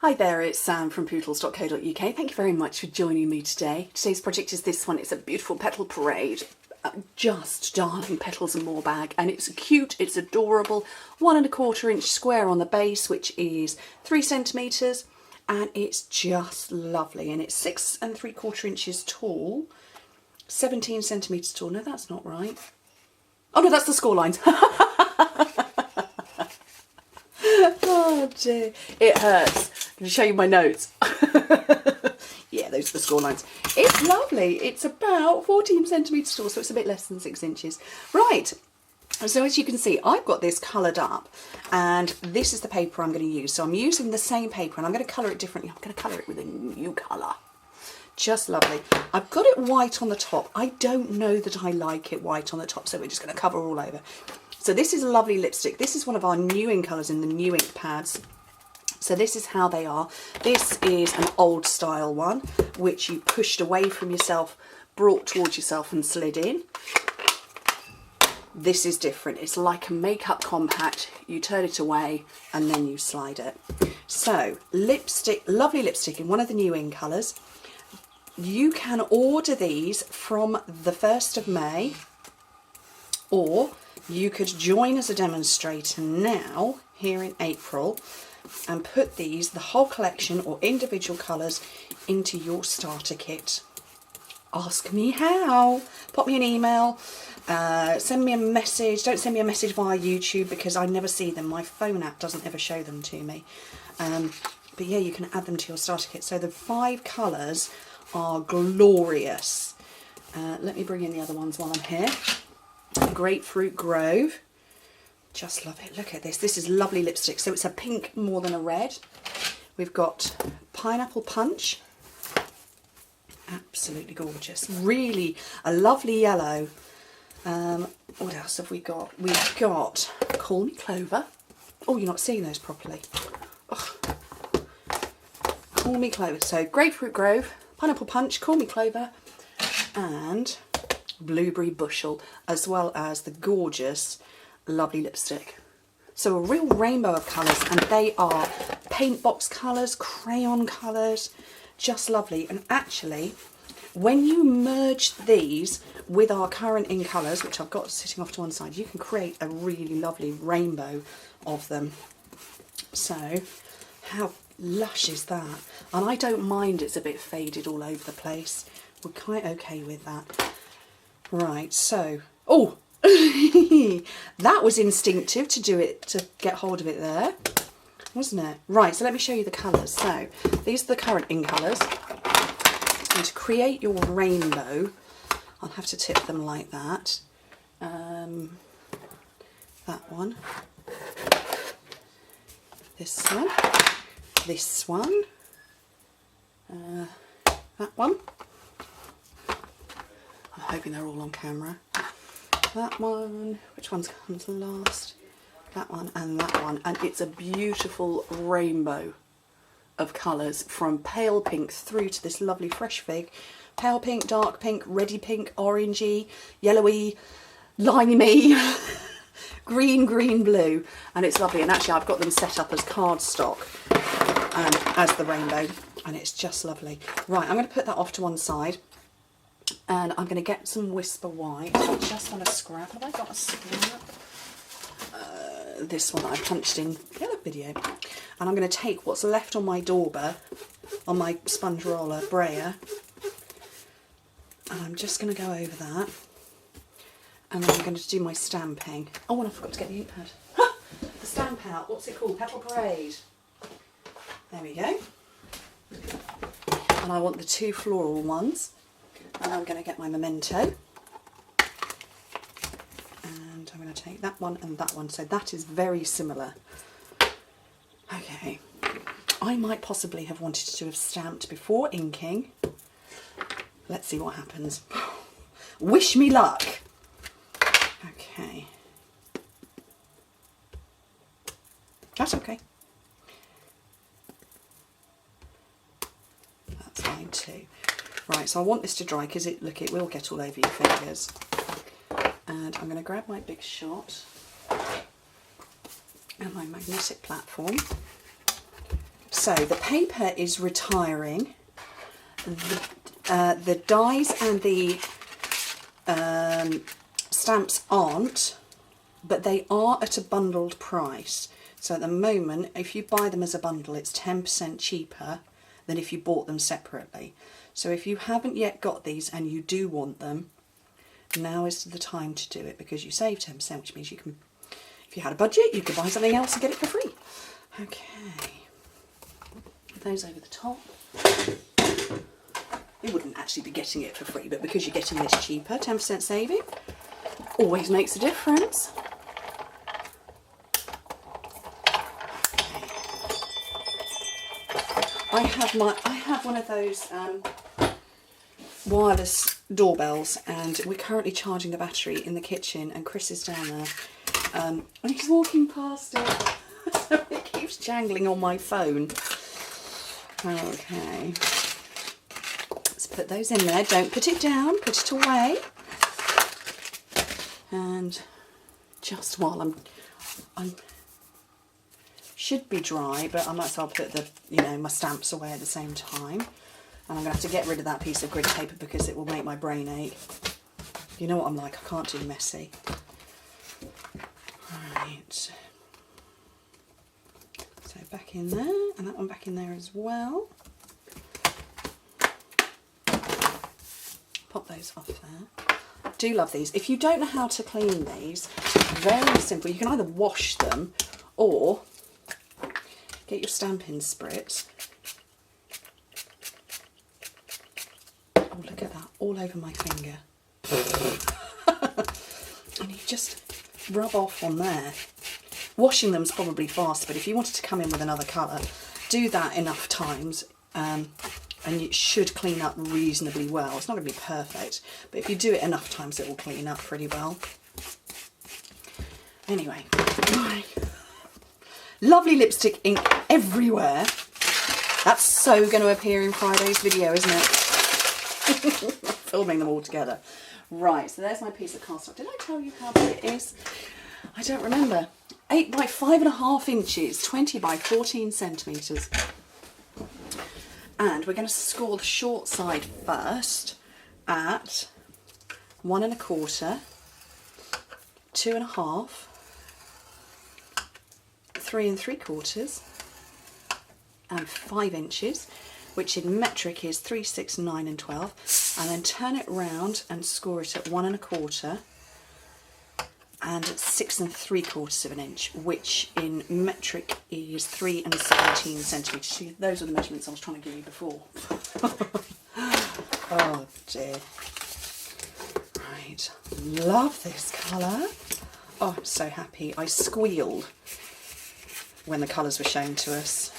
Hi there, it's Sam from Petals.co.uk. Thank you very much for joining me today. Today's project is this one. It's a beautiful petal parade. Just darling petals and more bag, and it's cute, it's adorable. 1 1/4 inch square on the base, which is 3 centimetres, and it's just lovely. And it's 6 3/4 inches tall, 17 centimetres tall. No, that's not right. Oh no, that's the score lines. Oh dear, it hurts. I'm going to show you my notes. Yeah, those are the score lines. It's lovely. It's about 14 centimetres tall, so it's a bit less than 6 inches. Right, so as you can see, I've got this coloured up, and this is the paper I'm going to use. So I'm using the same paper, and I'm going to colour it differently. I'm going to colour it with a new colour. Just lovely. I've got it white on the top. I don't know that I like it white on the top, so we're just going to cover all over. So this is a lovely lipstick. This is one of our new ink colours in the new ink pads. So this is how they are. This is an old style one, which you pushed away from yourself, brought towards yourself and slid in. This is different. It's like a makeup compact. You turn it away and then you slide it. So lipstick, lovely lipstick in one of the new ink colours. You can order these from the 1st of May, or you could join as a demonstrator now, here in April, and put these, the whole collection or individual colours, into your starter kit. Ask me how. Pop me an email, send me a message. Don't send me a message via YouTube because I never see them. My phone app doesn't ever show them to me. But yeah, you can add them to your starter kit. So the 5 colours are glorious. Let me bring in the other ones while I'm here. Grapefruit Grove. Just love it. Look at this. This is lovely lipstick. So it's a pink more than a red. We've got Pineapple Punch. Absolutely gorgeous. Really a lovely yellow. What else have we got? We've got Call Me Clover. Oh, you're not seeing those properly. Ugh. Call Me Clover. So Grapefruit Grove, Pineapple Punch, Call Me Clover, and Blueberry Bushel, as well as the gorgeous lovely lipstick. So a real rainbow of colours, and they are paint box colours, crayon colours, just lovely. And actually, when you merge these with our current ink colours, which I've got sitting off to one side, you can create a really lovely rainbow of them. So how lush is that? And I don't mind it's a bit faded all over the place. We're quite okay with that. Right, so, oh, that was instinctive to do it, to get hold of it there, wasn't it? Right, so let me show you the colours. So these are the current ink colours. And to create your rainbow, I'll have to tip them like that. That one, this one, this one, that one. I'm hoping they're all on camera. That one, which one's comes last? That one and that one. And it's a beautiful rainbow of colours, from pale pink through to this lovely fresh fig. Pale pink, dark pink, reddy pink, orangey, yellowy, limey, green, blue. And it's lovely. And actually I've got them set up as cardstock as the rainbow. And it's just lovely. Right, I'm going to put that off to one side. And I'm going to get some Whisper White. I just want a scrap. Have I got a scrap? This one that I punched in the other video. And I'm going to take what's left on my dauber, on my sponge roller brayer. And I'm just going to go over that. And then I'm going to do my stamping. Oh, and I forgot to get the ink pad. Ha! The stamp out. What's it called? Petal Parade. There we go. And I want the 2 floral ones. And I'm going to get my memento, and I'm going to take that one and that one. So that is very similar. Okay, I might possibly have wanted to have stamped before inking. Let's see what happens. Wish me luck. Okay, that's okay. That's fine too. Right, so I want this to dry because it will get all over your fingers. And I'm going to grab my Big Shot and my magnetic platform. so the paper is retiring. The dies and the stamps aren't, but they are at a bundled price. So at the moment, if you buy them as a bundle, it's 10% cheaper than if you bought them separately. So if you haven't yet got these and you do want them, now is the time to do it, because you save 10%, which means you can, if you had a budget, you could buy something else and get it for free. Okay, put those over the top. You wouldn't actually be getting it for free, but because you're getting this cheaper, 10% saving always makes a difference. I have one of those wireless doorbells, and we're currently charging the battery in the kitchen, and Chris is down there and he's walking past it. It keeps jangling on my phone. Okay, let's put those in there. Don't put it down, put it away. And just while I'm should be dry, but I might as well put the, my stamps away at the same time. And I'm going to have to get rid of that piece of grid paper because it will make my brain ache. You know what I'm like, I can't do messy. Right. So back in there, and that one back in there as well. Pop those off there. I do love these. If you don't know how to clean these, very simple. You can either wash them or get your Stampin spritz. Oh, look at that, all over my finger. And you just rub off on there. Washing them's probably faster, but if you wanted to come in with another colour, do that enough times, and it should clean up reasonably well. It's not going to be perfect, but if you do it enough times, it will clean up pretty well. Anyway, lovely lipstick ink everywhere. That's so going to appear in Friday's video, isn't it? Filming them all together. Right, so there's my piece of cardstock. Did I tell you how big it is? I don't remember. 8 by 5.5 inches, 20 by 14 centimetres. And we're going to score the short side first at 1 1/4, 2 1/2, 3 3/4, and 5 inches, which in metric is 3, 6, 9 and 12, and then turn it round and score it at 1 1/4 and 6 3/4 of an inch, which in metric is 3 and 17 centimetres. See, those are the measurements I was trying to give you before. Oh dear. Right, love this colour. Oh, I'm so happy. I squealed when the colours were shown to us.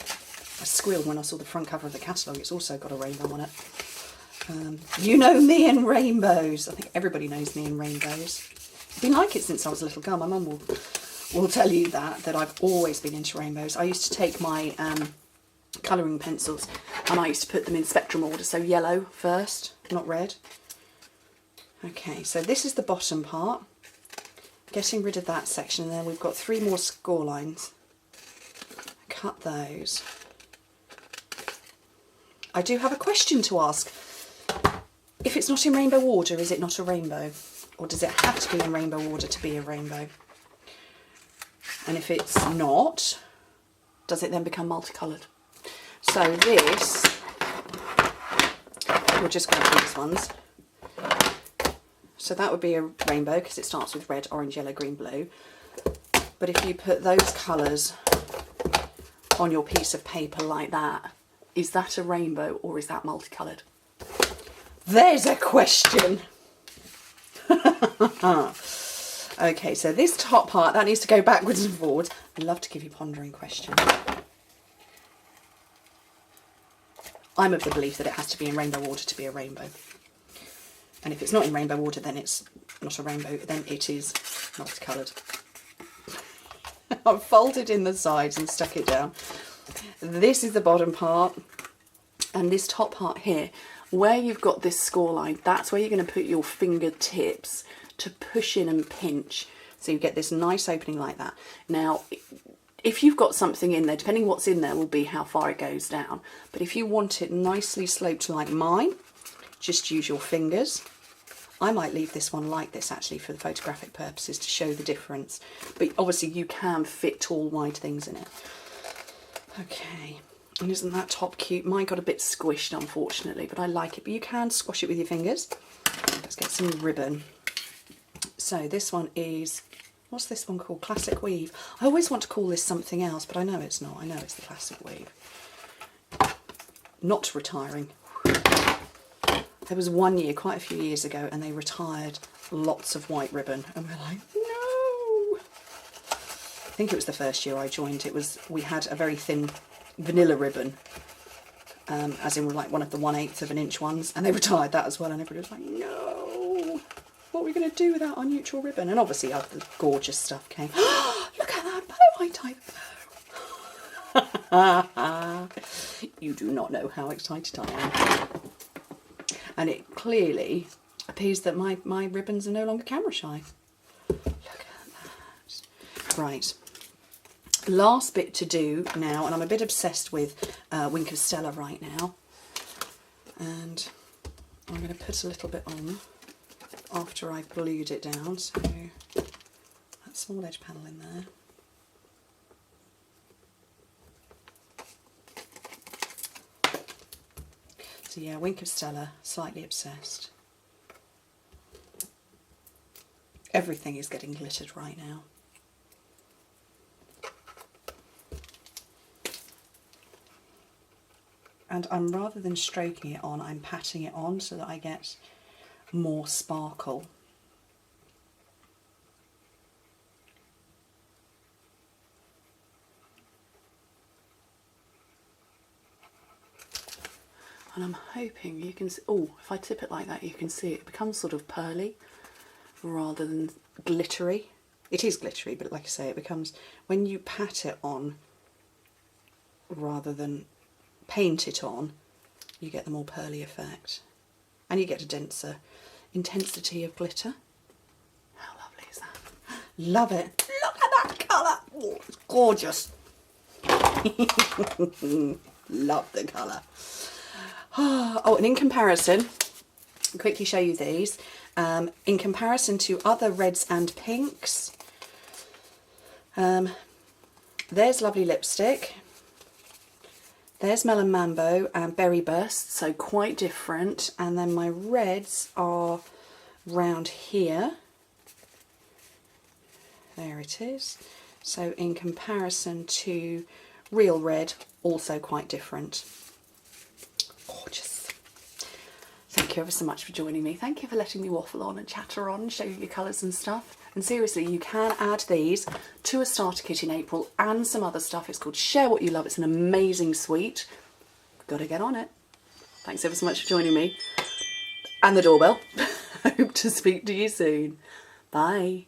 I squealed when I saw the front cover of the catalogue. It's also got a rainbow on it. You know me and rainbows. I think everybody knows me and rainbows. I've been like it since I was a little girl. My mum will tell you that I've always been into rainbows. I used to take my colouring pencils and I used to put them in spectrum order, so yellow first, not red. Okay, so this is the bottom part. Getting rid of that section, and then we've got 3 more score lines. Cut those. I do have a question to ask. If it's not in rainbow order, is it not a rainbow? Or does it have to be in rainbow order to be a rainbow? And if it's not, does it then become multicoloured? So this, we'll just grab these ones. So that would be a rainbow because it starts with red, orange, yellow, green, blue. But if you put those colours on your piece of paper like that, is that a rainbow or is that multicoloured? There's a question. Okay, so this top part, that needs to go backwards and forwards. I love to give you pondering questions. I'm of the belief that it has to be in rainbow order to be a rainbow. And if it's not in rainbow order, then it's not a rainbow, then it is multicoloured. I've folded in the sides and stuck it down. This is the bottom part, and this top part here, where you've got this score line, that's where you're going to put your fingertips to push in and pinch, so you get this nice opening like that. Now, if you've got something in there, depending what's in there will be how far it goes down. But if you want it nicely sloped like mine, just use your fingers. I might leave this one like this actually for the photographic purposes to show the difference. But obviously you can fit tall, wide things in it. Okay, and isn't that top cute? Mine got a bit squished unfortunately, but I like it. But you can squash it with your fingers. Let's get some ribbon. So this one is, what's this one called? Classic Weave. I always want to call this something else, but I know it's not. I know it's the Classic Weave. Not retiring. There was one year, quite a few years ago, and they retired lots of white ribbon. And we're like, no! I think it was the first year I joined. We had a very thin vanilla ribbon, as in like one of the 1/8 of an inch ones, and they retired that as well, and everybody was like, no! What are we going to do without our neutral ribbon? And obviously other gorgeous stuff came. Look at that bow I tied bow! You do not know how excited I am. And it clearly appears that my ribbons are no longer camera shy. Look at that. Right. Last bit to do now, and I'm a bit obsessed with Wink of Stella right now. And I'm going to put a little bit on after I've glued it down. So that small edge panel in there. So yeah, Wink of Stella, slightly obsessed. Everything is getting glittered right now. And I'm, rather than stroking it on, I'm patting it on so that I get more sparkle. And I'm hoping you can see, oh, if I tip it like that, you can see it becomes sort of pearly rather than glittery. It is glittery, but like I say, it becomes, when you pat it on rather than paint it on, you get the more pearly effect. And you get a denser intensity of glitter. How lovely is that? Love it. Look at that colour. Oh, it's gorgeous. Love the colour. Oh, and in comparison, I'll quickly show you these. In comparison to other reds and pinks, there's Lovely Lipstick, there's Melon Mambo and Berry Burst, so quite different. And then my reds are round here. There it is. So in comparison to Real Red, also quite different. Gorgeous. Thank you ever so much for joining me. Thank you for letting me waffle on and chatter on and show you your colours and stuff. And seriously, you can add these to a starter kit in April and some other stuff. It's called Share What You Love. It's an amazing suite. Got to get on it. Thanks ever so much for joining me. And the doorbell. Hope to speak to you soon. Bye.